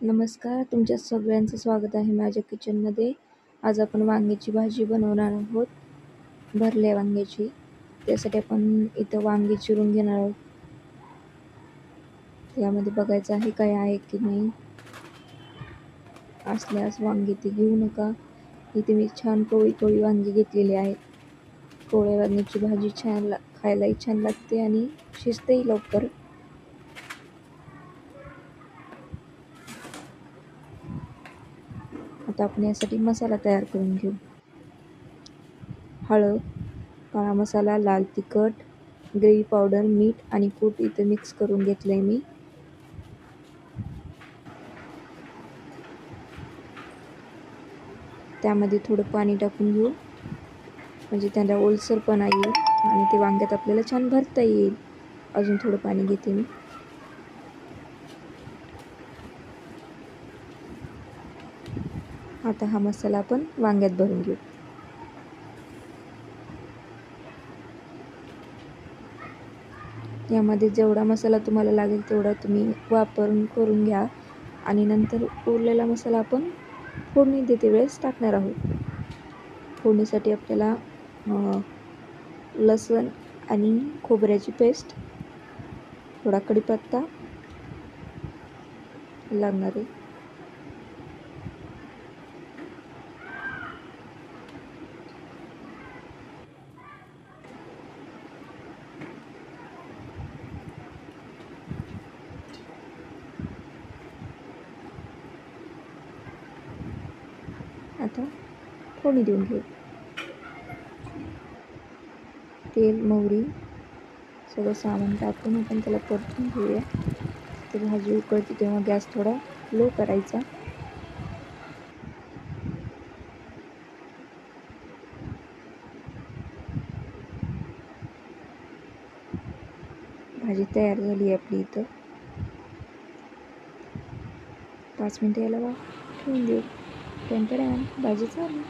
नमस्कार, तुमच्या सगळ्यांचं स्वागत आहे माझ्या किचनमध्ये. आज आपण वांग्याची भाजी बनवणार आहोत, भरल्या वांग्याची. त्यासाठी आपण इथं वांगी चिरून घेणार आहोत. त्यामध्ये बघायचं आहे काय आहे की नाही. असल्यास वांगी ती घेऊ नका. इथे मी छान कोळी वांगी घेतलेली आहेत. कोवळ्या वांग्याची भाजी खायलाही छान लागते आणि शिजतेही लवकर. आता आपण यासाठी मसाला तयार करून घेऊ. हळद, काळा मसाला, लाल तिखट, ग्रेव्ही पावडर, मीठ आणि कूट इथे मिक्स करून घेतलं आहे मी. त्यामध्ये थोडं पाणी टाकून घेऊ, म्हणजे त्याला ओलसरपणा येईल आणि ते वांग्यात आपल्याला छान भरता येईल. अजून थोडं पाणी घेते मी. आता हा मसाला आपण वांग्यात भरून घेऊ. यामध्ये जेवढा मसाला तुम्हाला लागेल तेवढा तुम्ही करून घ्या आणि नंतर उरलेला मसाला आपण फोडणी देते वेळेस टाकणार आहोत. फोडणीसाठी आपल्याला लसूण आणि खोबऱ्याची पेस्ट, थोडा कढीपत्ता लागणार आहे. आता फोडणी देऊन घेऊ. तेल, मोहरी सगळं सामान टाकून आपण त्याला परतून घेऊया. ते भाजी उकळते तेव्हा गॅस थोडा लो करायचा. भाजी तयार झाली आहे आपली. इथं 5 मिनटं याला ठेवून देऊ. टॅन भाजी झाली.